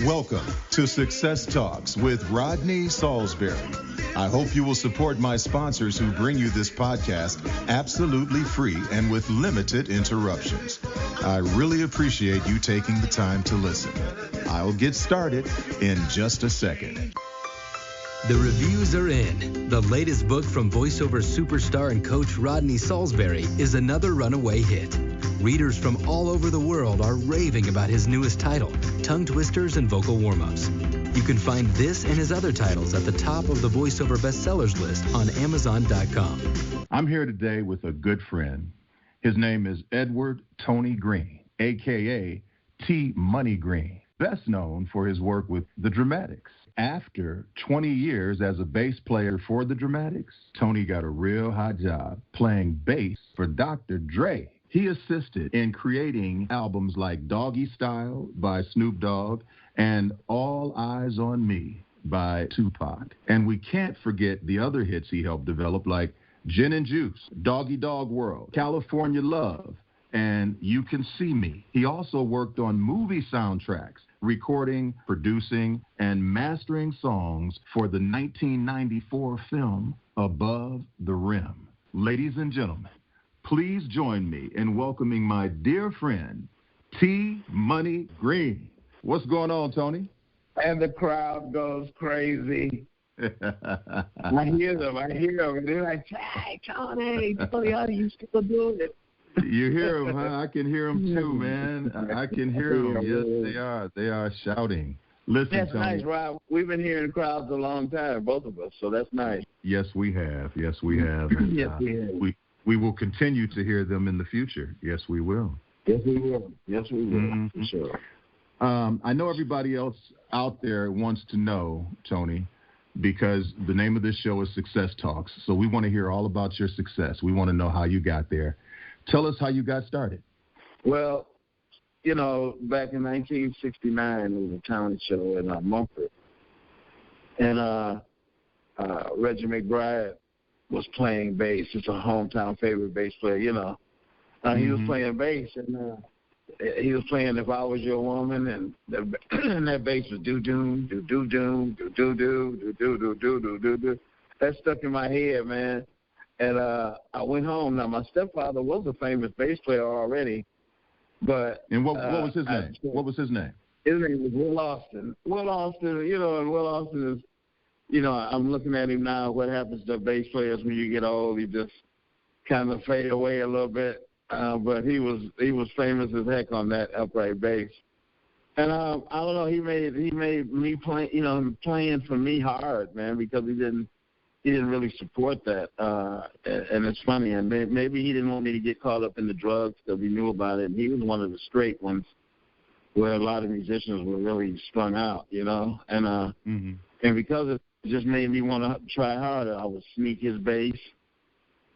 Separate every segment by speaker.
Speaker 1: Welcome to Success Talks with Rodney Saulsberry. I hope you will support my sponsors who bring you this podcast absolutely free and with limited interruptions. I really appreciate you taking the time to listen. I'll get started in just a second.
Speaker 2: The reviews are in. The latest book from voiceover superstar and coach Rodney Saulsberry is another runaway hit. Readers from all over the world are raving about his newest title, Tongue Twisters and Vocal Warm-Ups. You can find this and his other titles at the top of the voiceover bestsellers list on Amazon.com.
Speaker 1: I'm here today with a good friend. His name is Edward Tony Green, a.k.a. T. Money Green, best known for his work with the Dramatics. After 20 years as a bass player for the Dramatics, Tony got a real hot job playing bass for Dr. Dre. He assisted in creating albums like Doggy Style by Snoop Dogg and All Eyes on Me by Tupac. And we can't forget the other hits he helped develop like Gin and Juice, Doggy Dog World, California Love, and You Can See Me. He also worked on movie soundtracks, recording, producing, and mastering songs for the 1994 film Above the Rim. Ladies and gentlemen, please join me in welcoming my dear friend, T. Money Green. What's going on, Tony?
Speaker 3: And the crowd goes crazy. I hear them. And they're like, hey, Tony, how you still doing it?
Speaker 1: You hear them, huh? I can hear them too, man. I can hear them. Yes, they are. They are shouting. Listen,
Speaker 3: that's
Speaker 1: Tony.
Speaker 3: Nice, Rob. We've been hearing crowds a long time, both of us, so that's nice.
Speaker 1: Yes, we have. Yes, we have. And,
Speaker 3: yes, we have.
Speaker 1: We will continue to hear them in the future. Yes, we will.
Speaker 3: Yes, we will. Yes, we will,
Speaker 1: mm-hmm.
Speaker 3: For sure.
Speaker 1: I know everybody else out there wants to know, Tony, because the name of this show is Success Talks. So we want to hear all about your success. We want to know how you got there. Tell us how you got started.
Speaker 3: Well, you know, back in 1969, there was a talent show in Mumford. And Reggie McBride was playing bass. It's a hometown favorite bass player, you know. He was playing bass, and he was playing If I Was Your Woman, and that bass was do-doom, do-do-doom, do-do-do, do-do-do-do-do-do. That stuck in my head, man. And I went home. Now, my stepfather was a famous bass player already, but...
Speaker 1: And what was his name? What was his name?
Speaker 3: His name was Will Austin. Will Austin, you know, and Will Austin is, you know, I'm looking at him now. What happens to bass players when you get old? You just kind of fade away a little bit. But he was famous as heck on that upright bass. And I don't know, he made me playing for me hard, man, because he didn't really support that. And it's funny, and maybe he didn't want me to get caught up in the drugs because he knew about it. And he was one of the straight ones where a lot of musicians were really strung out, you know. And and because it just made me want to try harder, I would sneak his bass.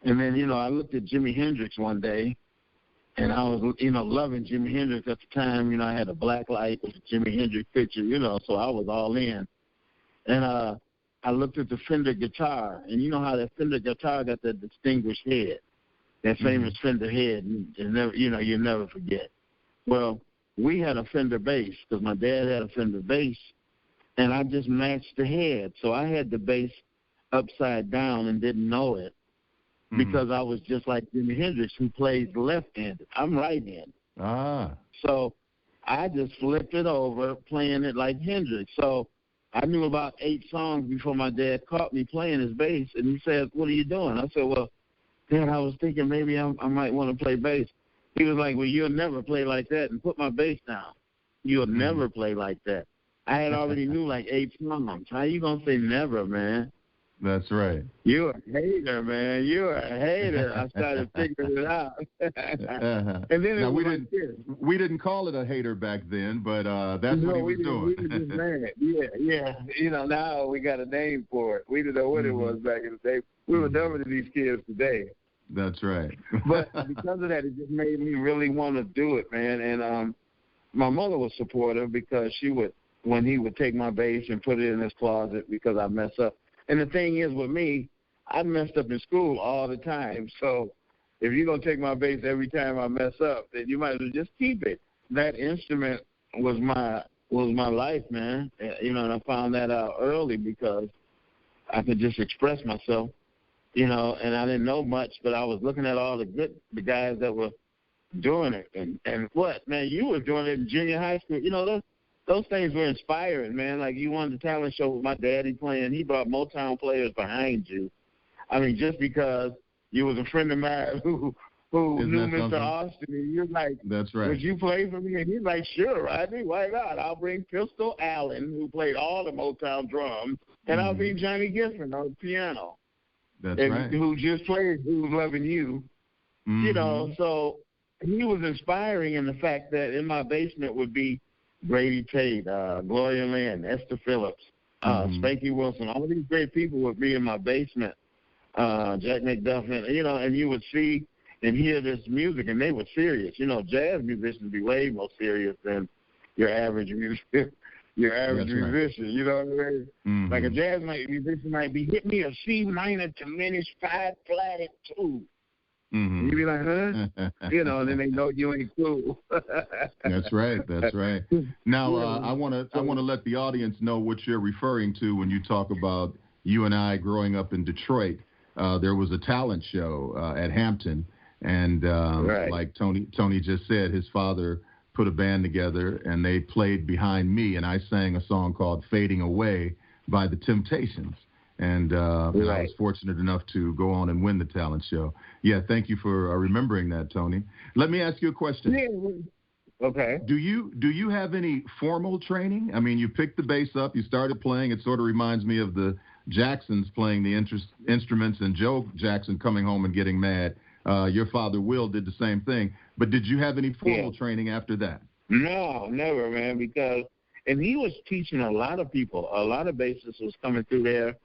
Speaker 3: And then, you know, I looked at Jimi Hendrix one day, and I was, you know, loving Jimi Hendrix at the time. You know, I had a black light with a Jimi Hendrix picture, you know, so I was all in. And I looked at the Fender guitar, and you know how that Fender guitar got that distinguished head, that famous Fender head, and never, you know, you never forget. Well, we had a Fender bass because my dad had a Fender bass, and I just matched the head. So I had the bass upside down and didn't know it because I was just like Jimi Hendrix, who plays left-handed. I'm right-handed. So I just flipped it over, playing it like Hendrix. So I knew about 8 songs before my dad caught me playing his bass, and he said, "What are you doing?" I said, "Well, Dad, I was thinking maybe I might want to play bass." He was like, "Well, you'll never play like that," and put my bass down. "You'll never play like that." I had already knew like 8 songs. How you going to say never, man?
Speaker 1: That's right.
Speaker 3: You're a hater, man. You're a hater. I started figuring it out. And then
Speaker 1: now, we didn't call it a hater back then, but that's what he was doing.
Speaker 3: We were just mad. Yeah. You know, now we got a name for it. We didn't know what it was back in the day. We were dumber than these kids today.
Speaker 1: That's right.
Speaker 3: But because of that, it just made me really want to do it, man. And my mother was supportive because she would, when he would take my bass and put it in his closet because I mess up. And the thing is with me, I messed up in school all the time. So if you're going to take my bass every time I mess up, then you might as well just keep it. That instrument was my was my life, man. You know, and I found that out early because I could just express myself, you know, and I didn't know much, but I was looking at all the guys that were doing it. And what, man, you were doing it in junior high school. You know, those things were inspiring, man. Like, you won the talent show with my daddy playing. He brought Motown players behind you. I mean, just because you was a friend of mine who knew Mr. Austin, and you're like,
Speaker 1: that's right.
Speaker 3: Would you play for me? And he's like, sure, Rodney, why not? I'll bring Pistol Allen, who played all the Motown drums, and I'll bring Johnny Giffen on the piano.
Speaker 1: That's right.
Speaker 3: Who just played Who's Loving You. You know, so he was inspiring in the fact that in my basement would be Grady Tate, Gloria Lynn, Esther Phillips, Spanky Wilson. All of these great people would be in my basement. Jack McDuffin, you know, and you would see and hear this music, and they were serious. You know, jazz musicians be way more serious than your average musician. You know what I mean? Like a jazz musician might be, hit me a C minor diminished 5 flat at 2. You be like, huh? You know, and then they know you ain't cool.
Speaker 1: That's right. Now, I want to let the audience know what you're referring to when you talk about you and I growing up in Detroit. There was a talent show at Hampton, and like Tony just said, his father put a band together, and they played behind me, and I sang a song called Fading Away by The Temptations. And I was fortunate enough to go on and win the talent show. Yeah, thank you for remembering that, Tony. Let me ask you a question.
Speaker 3: Yeah. Okay.
Speaker 1: Do you have any formal training? I mean, you picked the bass up, you started playing. It sort of reminds me of the Jacksons playing the instruments and Joe Jackson coming home and getting mad. Your father, Will, did the same thing. But did you have any formal training after that?
Speaker 3: No, never, man, and he was teaching a lot of people. A lot of bassists was coming through there,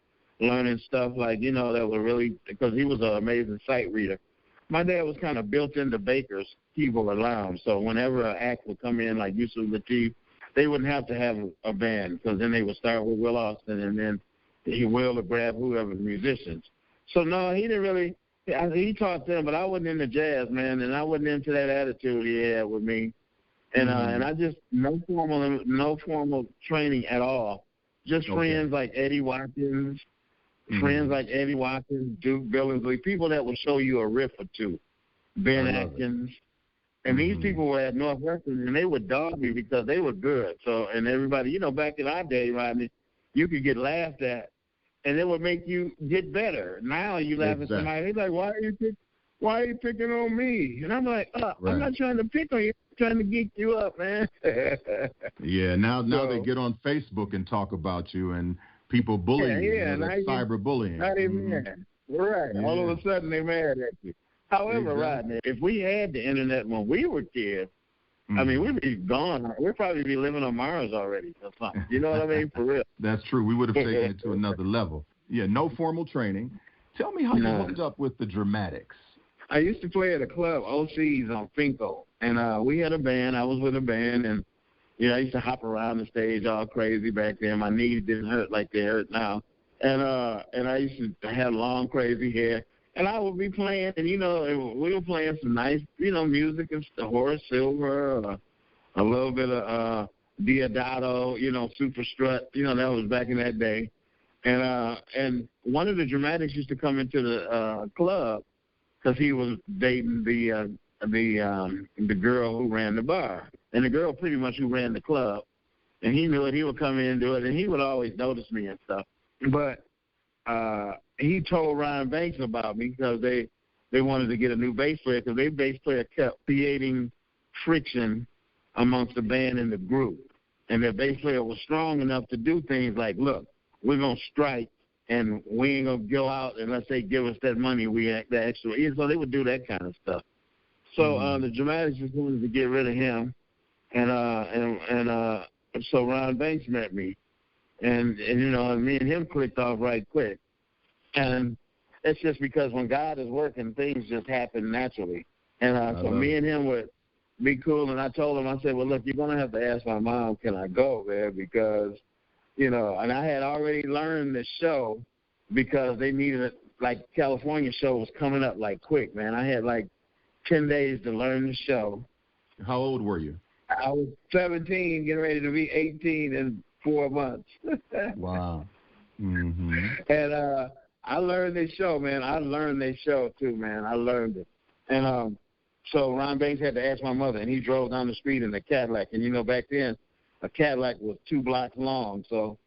Speaker 3: learning stuff like, you know, that were really, because he was an amazing sight reader. My dad was kind of built into Baker's keyboard lounge, so whenever an act would come in, like Yusuf Lateef, they wouldn't have to have a band, because then they would start with Will Austin, and then he will grab whoever's musicians. So, no, he didn't really, he taught them, but I wasn't into jazz, man, and I wasn't into that attitude he had with me. And and I just, no formal training at all. Just friends like Eddie Watkins, Duke Billingsley, people that will show you a riff or two, Ben Atkins. And these people were at Northwestern, and they would dog me because they were good. So, and everybody, you know, back in our day, Rodney, you could get laughed at, and it would make you get better. Now you laugh at somebody, they're like, why are you picking on me? And I'm like, I'm not trying to pick on you. I'm trying to geek you up, man.
Speaker 1: Yeah, now they get on Facebook and talk about you, and people bully you. Yeah, that's cyberbullying.
Speaker 3: Not even mad. Right. Yeah. All of a sudden they're mad at you. However, Rodney, if we had the internet when we were kids, I mean, we'd be gone. We'd probably be living on Mars already or something. You know what I mean? For real.
Speaker 1: That's true. We would have taken it to another level. Yeah, no formal training. Tell me how you hooked up with the Dramatics.
Speaker 3: I used to play at a club, OC's on Finco, and we had a band. I was with a band, and I used to hop around the stage all crazy back then. My knees didn't hurt like they hurt now, and I used to have long, crazy hair, and I would be playing, and we were playing some nice, music and Horace Silver, a little bit of Diodato, Super Strut, that was back in that day, and one of the Dramatics used to come into the club. Because he was dating the girl who ran the bar, and the girl pretty much who ran the club, and he knew it. He would come in and do it, and he would always notice me and stuff. But he told Ryan Banks about me because they wanted to get a new bass player because their bass player kept creating friction amongst the band and the group, and their bass player was strong enough to do things like, look, we're gonna strike. And we ain't gonna go out unless they give us that money. We act the extra. So they would do that kind of stuff. So the Dramatics just wanted to get rid of him, and so Ron Banks met me, and me and him clicked off right quick. And it's just because when God is working, things just happen naturally. And so me and him would be cool. And I told him, I said, well, look, you're gonna have to ask my mom, can I go there, because. And I had already learned the show because they needed it, like California show was coming up like quick, man. I had like 10 days to learn the show.
Speaker 1: How old were you?
Speaker 3: I was 17, getting ready to be 18 in 4 months.
Speaker 1: Wow. Mm-hmm.
Speaker 3: And I learned this show, man. I learned this show, too, man. I learned it. And so Ron Banks had to ask my mother, and he drove down the street in a Cadillac. And, you know, back then, a Cadillac was 2 blocks long, so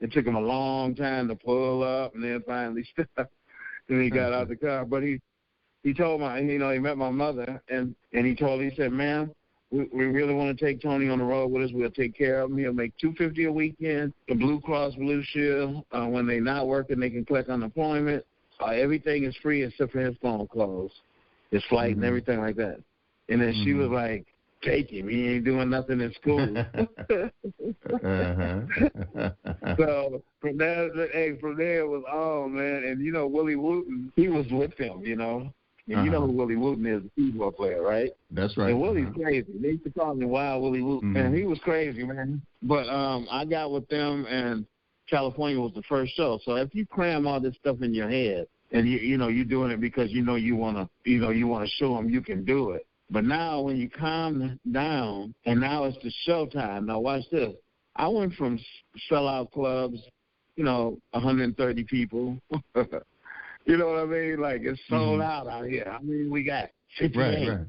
Speaker 3: it took him a long time to pull up and then finally stop. And he got out the car. But he told he met my mother, and he said, ma'am, we really want to take Tony on the road with us. We'll take care of him. He'll make $250 a weekend. The Blue Cross Blue Shield, when they're not working, they can collect unemployment. Everything is free except for his phone calls, his flight, and everything like that. And then she was like, take him. He ain't doing nothing in school. So from there it was all, man. And, you know, Willie Wooten, he was with him, you know. And you know who Willie Wooten is, the keyboard player, right?
Speaker 1: That's right.
Speaker 3: And Willie's crazy. They used to call him Wild Willie Wooten. And he was crazy, man. But I got with them, and California was the first show. So if you cram all this stuff in your head, and you know you're doing it because you want to show them you can do it. But now when you calm down, and now it's the show time. Now watch this. I went from sellout clubs, you know, 130 people. You know what I mean? Like, it's sold out here. I mean, we got 58.
Speaker 1: Right.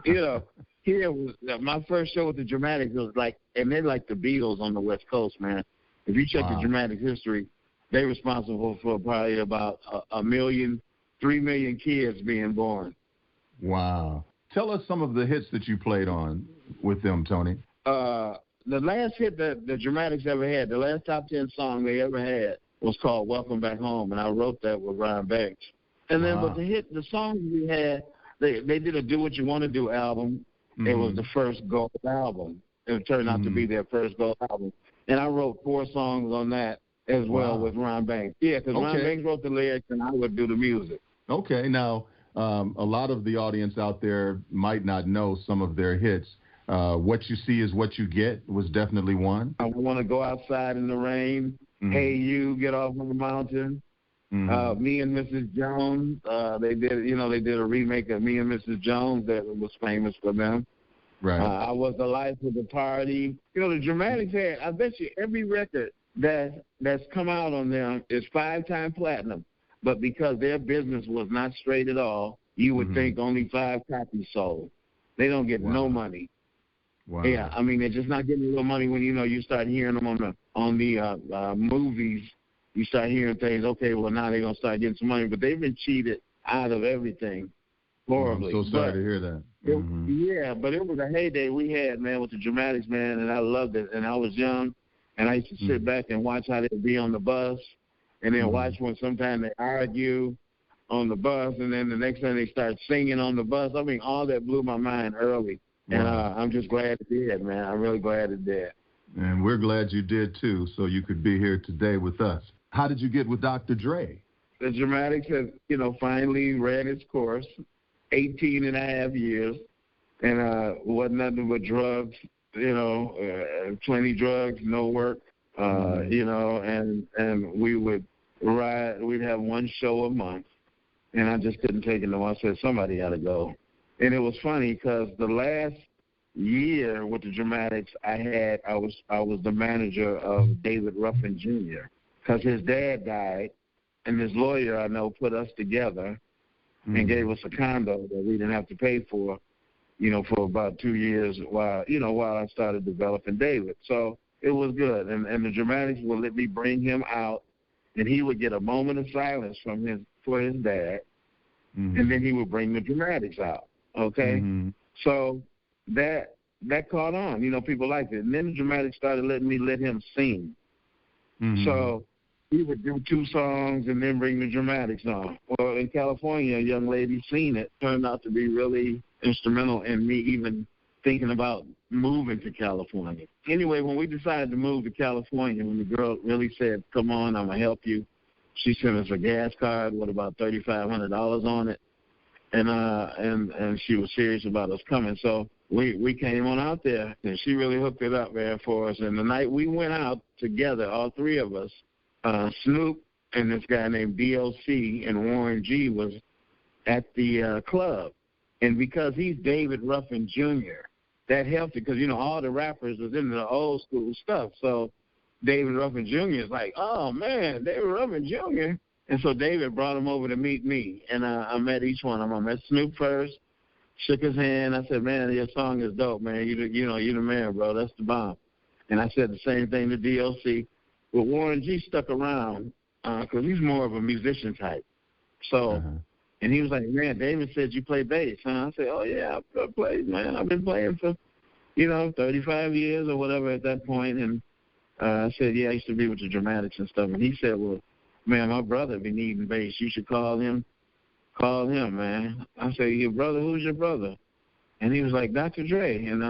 Speaker 3: You know, here was my first show with the Dramatics was like, and they're like the Beatles on the West Coast, man. If you check the Dramatics history, they're responsible for probably about 3 million kids being born.
Speaker 1: Wow. Tell us some of the hits that you played on with them, Tony.
Speaker 3: The last hit that the Dramatics ever had, the last top 10 song they ever had, was called Welcome Back Home, and I wrote that with Ron Banks. And then, but the songs we had, they did a Do What You Want to Do album. It was the first gold album. It turned out to be their first gold album. And I wrote 4 songs on that as well with Ron Banks. Yeah, because Ron Banks wrote the lyrics and I would do the music.
Speaker 1: Okay, now, a lot of the audience out there might not know some of their hits. What You See Is What You Get was definitely one.
Speaker 3: I Want to Go Outside in the Rain. Hey You, Get Off on the Mountain. Me and Mrs. Jones, they did a remake of Me and Mrs. Jones that was famous for them.
Speaker 1: Right.
Speaker 3: I Was the Life of the Party. You know, the Dramatics had, I bet you every record that's come out on them is 5-time platinum. But because their business was not straight at all, you would think only 5 copies sold. They don't get no money.
Speaker 1: Wow.
Speaker 3: Yeah, I mean, they're just not getting a little money when, you know, you start hearing them on the movies. You start hearing things, okay, well, now they're going to start getting some money. But they've been cheated out of everything horribly.
Speaker 1: I'm so sorry to hear that.
Speaker 3: Yeah, but it was a heyday we had, man, with the Dramatics, man, and I loved it. And I was young, and I used to sit back and watch how they'd be on the bus, and then watch when sometimes they argue on the bus, and then the next time they start singing on the bus. I mean, all that blew my mind early. And I'm just glad it did, man. I'm really glad it did.
Speaker 1: And we're glad you did, too, so you could be here today with us. How did you get with Dr. Dre?
Speaker 3: The Dramatics has, you know, finally ran its course, 18 and a half years, and wasn't nothing but drugs, you know, plenty drugs, no work, you know, and we would ride. We'd have one show a month, and I just couldn't take it no more. I said, somebody got to go. And it was funny because the last year with the Dramatics, I was the manager of David Ruffin Jr. because his dad died, and his lawyer I know put us together and gave us a condo that we didn't have to pay for, you know, for about 2 years while I started developing David. So it was good, and the Dramatics would let me bring him out, and he would get a moment of silence for his dad, and then he would bring the Dramatics out. Okay, so that caught on. You know, people liked it. And then the Dramatics started letting me let him sing. So he would do 2 songs and then bring the Dramatics on. Well, in California, a young lady seen it. Turned out to be really instrumental in me even thinking about moving to California. Anyway, when we decided to move to California, when the girl really said, come on, I'm going to help you, she sent us a gas card with about $3,500 on it. And she was serious about us coming. So we came on out there, and she really hooked it up, man, for us. And the night we went out together, all 3 of us, Snoop and this guy named DLC and Warren G was at the club. And because he's David Ruffin Jr., that helped it because, you know, all the rappers was into the old school stuff. So David Ruffin Jr. is like, oh, man, David Ruffin Jr. And so David brought him over to meet me, and I met each one of them. I met Snoop first, shook his hand. I said, man, your song is dope, man. You the man, bro. That's the bomb. And I said the same thing to DLC. But Warren G stuck around because he's more of a musician type. So, and he was like, man, David said you play bass, huh? I said, oh, yeah, I play, man. I've been playing for, 35 years or whatever at that point. And I said, yeah, I used to be with the Dramatics and stuff. And he said, well, man, my brother be needing bass. You should call him. Call him, man. I said, your brother? Who's your brother? And he was like, Dr. Dre. And,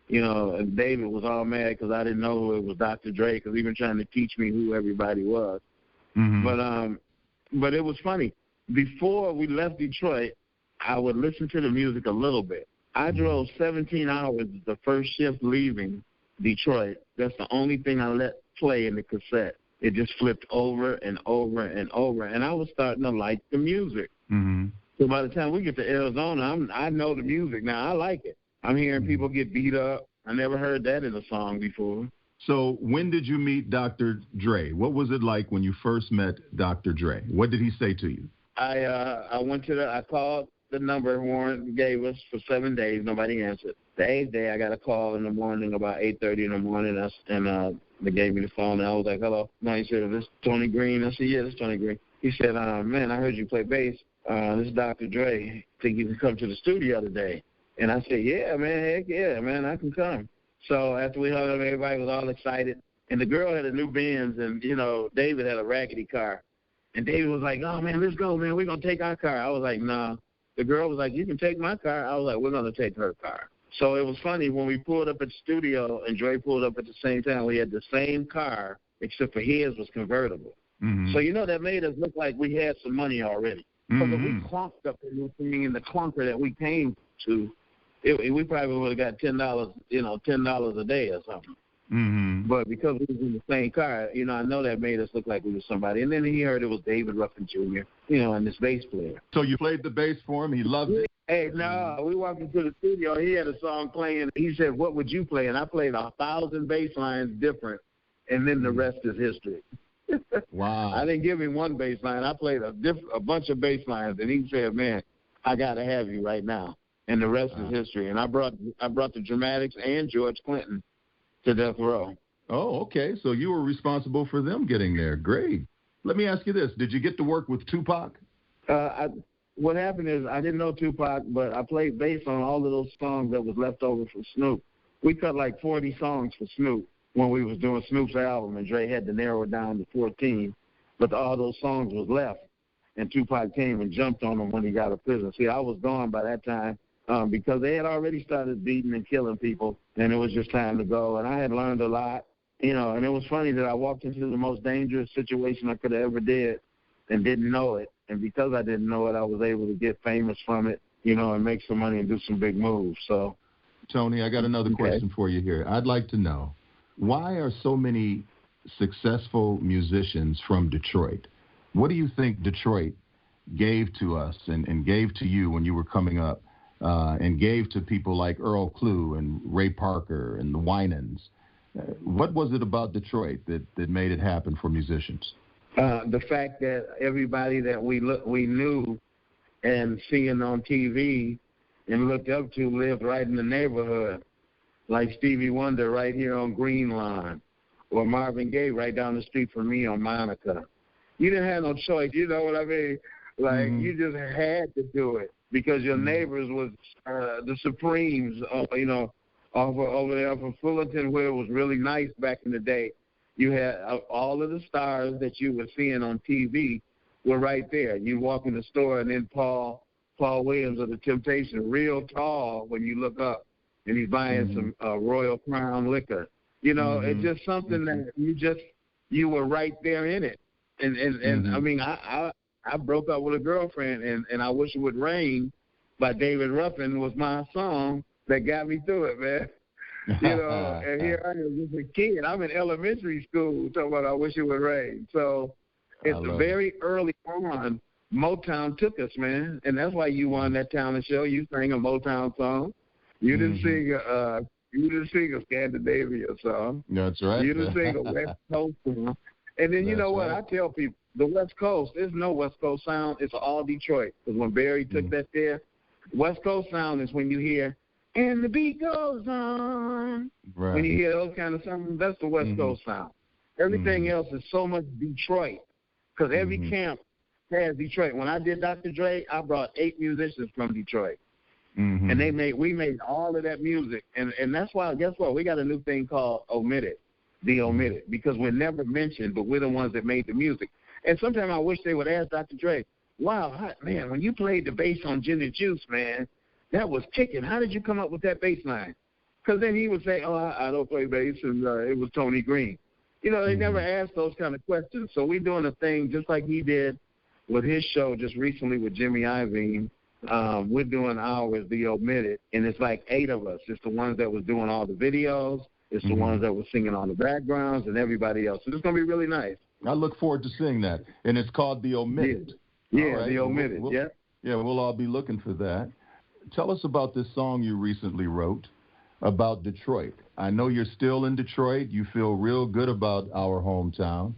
Speaker 3: and David was all mad because I didn't know it was Dr. Dre because he been trying to teach me who everybody was. But it was funny. Before we left Detroit, I would listen to the music a little bit. I drove 17 hours the first shift leaving Detroit. That's the only thing I let play in the cassette. It just flipped over and over and over, and I was starting to like the music. So by the time we get to Arizona, I know the music now. I like it. I'm hearing people get beat up. I never heard that in a song before.
Speaker 1: So when did you meet Dr. Dre? What was it like when you first met Dr. Dre? What did he say to you?
Speaker 3: I called the number Warren gave us for 7 days. Nobody answered. The 8th day, I got a call in the morning about 8:30 in the morning, and they gave me the phone, and I was like, hello. No, he said, this is Tony Green. I said, yeah, this is Tony Green. He said, man, I heard you play bass. This is Dr. Dre. Think you can come to the studio today? And I said, yeah, man, heck yeah, man, I can come. So after we hung up, everybody was all excited. And the girl had a new Benz, and, David had a raggedy car. And David was like, oh, man, let's go, man. We're going to take our car. I was like, nah. The girl was like, you can take my car. I was like, we're going to take her car. So it was funny. When we pulled up at the studio and Dre pulled up at the same time, we had the same car, except for his was convertible. So, that made us look like we had some money already. Because if we clunked up in the clunker that we came to, we probably would have got $10, $10 a day or something. But because we was in the same car, I know that made us look like we were somebody. And then he heard it was David Ruffin Jr., and this bass player.
Speaker 1: So you played the bass for him? He loved it?
Speaker 3: Hey, no, we walked into the studio. He had a song playing. He said, what would you play? And I played 1,000 bass lines different, and then the rest is history.
Speaker 1: Wow.
Speaker 3: I didn't give him one bass line. I played a bunch of bass lines, and he said, man, I got to have you right now. And the rest is history. And I brought the Dramatics and George Clinton to Death Row.
Speaker 1: Oh, okay. So you were responsible for them getting there. Great. Let me ask you this. Did you get to work with Tupac?
Speaker 3: What happened is I didn't know Tupac, but I played bass on all of those songs that was left over from Snoop. We cut like 40 songs for Snoop when we was doing Snoop's album, and Dre had to narrow it down to 14. But all those songs was left, and Tupac came and jumped on them when he got out of prison. See, I was gone by that time because they had already started beating and killing people, and it was just time to go. And I had learned a lot, and it was funny that I walked into the most dangerous situation I could have ever did and didn't know it. And because I didn't know it, I was able to get famous from it, and make some money and do some big moves. So,
Speaker 1: Tony, I got another question for you here. I'd like to know, why are so many successful musicians from Detroit? What do you think Detroit gave to us and gave to you when you were coming up and gave to people like Earl Klugh and Ray Parker and the Winans? What was it about Detroit that made it happen for musicians?
Speaker 3: The fact that everybody that we knew and seeing on TV and looked up to lived right in the neighborhood, like Stevie Wonder right here on Green Line, or Marvin Gaye right down the street from me on Monica. You didn't have no choice, you know what I mean? Like, you just had to do it because your neighbors was the Supremes, over there from Fullerton, where it was really nice back in the day. You had all of the stars that you were seeing on TV were right there. You walk in the store, and then Paul Williams of the Temptations, real tall when you look up, and he's buying some Royal Crown liquor. It's just something that you were right there in it. And I mean, I broke up with a girlfriend, and I Wish It Would Rain by David Ruffin was my song that got me through it, man. And here I am just a kid. I'm in elementary school talking about I Wish It Would Rain. So it's very early on, Motown took us, man. And that's why you won that talent show. You sang a Motown song. You didn't sing a Scandinavia song.
Speaker 1: That's right.
Speaker 3: You didn't sing a West Coast song. And then you know what? I tell people, the West Coast, there's no West Coast sound. It's all Detroit. Because when Barry took that there, West Coast sound is when you hear, and the beat goes on.
Speaker 1: Right.
Speaker 3: When you hear those kind of songs, that's the West Coast sound. Everything else is so much Detroit. Because every camp has Detroit. When I did Dr. Dre, I brought 8 musicians from Detroit. And we made all of that music. And that's why, guess what? We got a new thing called Omitted, the Omitted, because we're never mentioned, but we're the ones that made the music. And sometimes I wish they would ask Dr. Dre, wow, man, when you played the bass on Gin and Juice, man, that was kicking. How did you come up with that bass line? Because then he would say, oh, I don't play bass, and it was Tony Green. You know, they never ask those kind of questions. So we're doing a thing just like he did with his show just recently with Jimmy Iovine. We're doing ours, the Omitted, and it's like 8 of us. It's the ones that was doing all the videos. It's the ones that were singing on the backgrounds and everybody else. So it's going to be really nice.
Speaker 1: I look forward to seeing that. And it's called The Omitted.
Speaker 3: Yeah,
Speaker 1: right.
Speaker 3: The Omitted,
Speaker 1: Yeah, we'll all be looking for that. Tell us about this song you recently wrote about Detroit. I know you're still in Detroit. You feel real good about our hometown.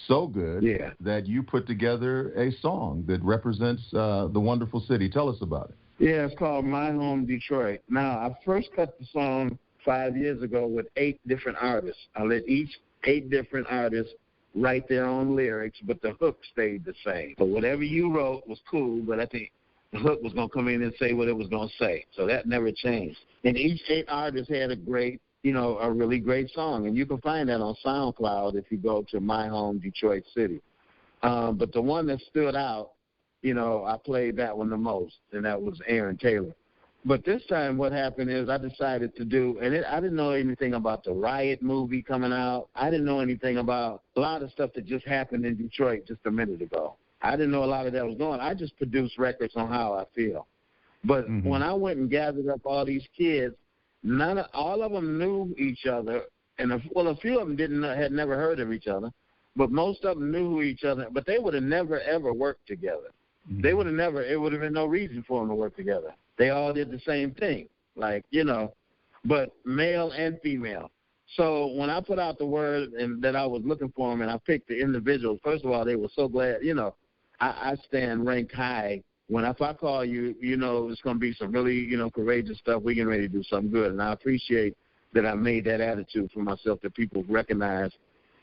Speaker 1: So good that you put together a song that represents the wonderful city. Tell us about it.
Speaker 3: Yeah, it's called My Home Detroit. Now, I first cut the song 5 years ago with 8 different artists. I let each 8 different artists write their own lyrics, but the hook stayed the same. So whatever you wrote was cool, but I think the hook was going to come in and say what it was going to say. So that never changed. And each 8 artists had a really great song. And you can find that on SoundCloud if you go to My Home Detroit City. But the one that stood out, I played that one the most, and that was Aaron Taylor. But this time what happened is I decided to do, and I didn't know anything about the Riot movie coming out. I didn't know anything about a lot of stuff that just happened in Detroit just a minute ago. I didn't know a lot of that was going on. I just produced records on how I feel. But when I went and gathered up all these kids, all of them knew each other, and a few of them had never heard of each other, but most of them knew each other, but they would have never, ever worked together. They would have never, it would have been no reason for them to work together. They all did the same thing, but male and female. So when I put out the word and that I was looking for them and I picked the individuals, first of all, they were so glad, I stand ranked high. If I call you, it's going to be some really, courageous stuff. We're getting ready to do something good. And I appreciate that I made that attitude for myself, that people recognize,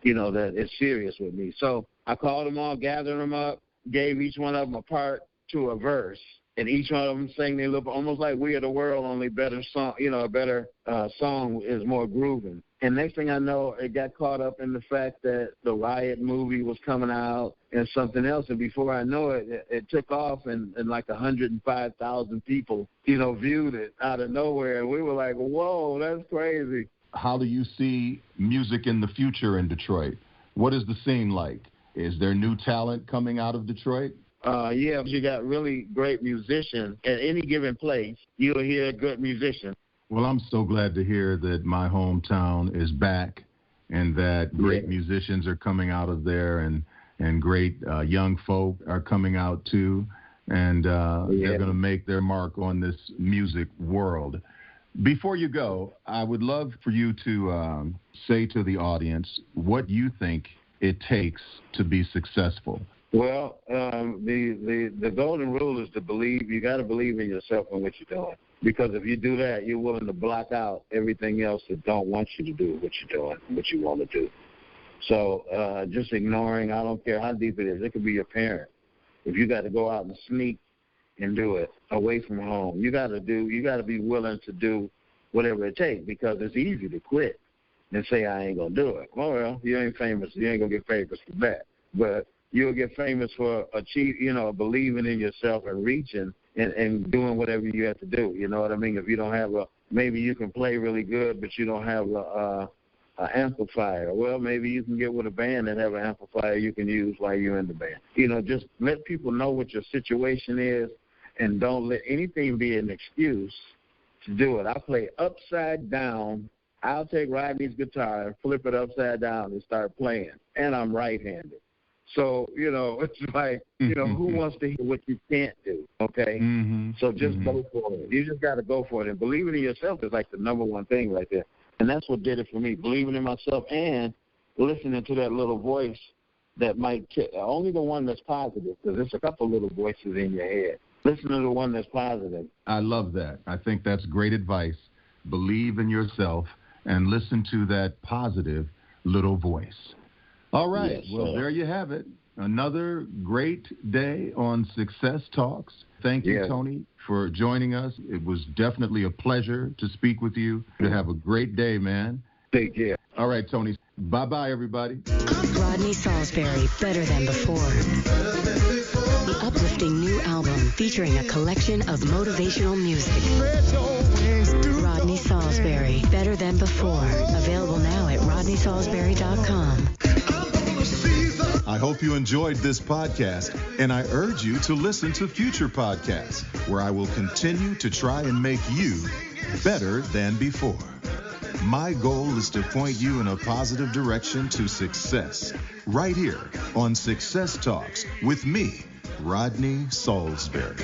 Speaker 3: that it's serious with me. So I called them all, gathered them up, gave each one of them a part to a verse. And each one of them sang their little, almost like We Are the World, only better song, a better song is more grooving. And next thing I know, it got caught up in the fact that the Riot movie was coming out and something else. And before I know it, it took off, and like 105,000 people, viewed it out of nowhere. And we were like, whoa, that's crazy.
Speaker 1: How do you see music in the future in Detroit? What is the scene like? Is there new talent coming out of Detroit? You got really great musicians. At any given place, you'll hear a good musician. Well, I'm so glad to hear that my hometown is back and that great musicians are coming out of there, and great young folk are coming out too, and they're going to make their mark on this music world. Before you go, I would love for you to say to the audience what you think it takes to be successful.
Speaker 3: Well, the golden rule is to believe. You got to believe in yourself and what you're doing. Because if you do that, you're willing to block out everything else that don't want you to do what you're doing, what you want to do. So just ignoring, I don't care how deep it is. It could be your parent. If you got to go out and sneak and do it away from home, you got to be willing to do whatever it takes, because it's easy to quit and say, I ain't going to do it. Well, you ain't famous. You ain't going to get famous for that. But you'll get famous for believing in yourself and reaching and doing whatever you have to do. You know what I mean? If you don't have maybe you can play really good, but you don't have an amplifier. Well, maybe you can get with a band that have an amplifier you can use while you're in the band. Just let people know what your situation is, and don't let anything be an excuse to do it. I play upside down. I'll take Rodney's guitar and flip it upside down and start playing, and I'm right-handed. So, it's like, who wants to hear what you can't do, okay? So just go for it. You just got to go for it. And believing in yourself is like the number one thing right there. And that's what did it for me, believing in myself and listening to that little voice that might only the one that's positive, because there's a couple little voices in your head. Listen to the one that's positive.
Speaker 1: I love that. I think that's great advice. Believe in yourself and listen to that positive little voice. All right.
Speaker 3: Yes,
Speaker 1: well, there you have it. Another great day on Success Talks. Thank you, Tony, for joining us. It was definitely a pleasure to speak with you. To have a great day, man.
Speaker 3: Take care.
Speaker 1: All right, Tony. Bye-bye, everybody.
Speaker 4: Rodney Saulsberry, Better Than Before. The uplifting new album featuring a collection of motivational music. Rodney Saulsberry, Better Than Before. Available now at rodneysaulsberry.com.
Speaker 1: I hope you enjoyed this podcast, and I urge you to listen to future podcasts where I will continue to try and make you better than before. My goal is to point you in a positive direction to success, right here on Success Talks with me, Rodney Saulsberry.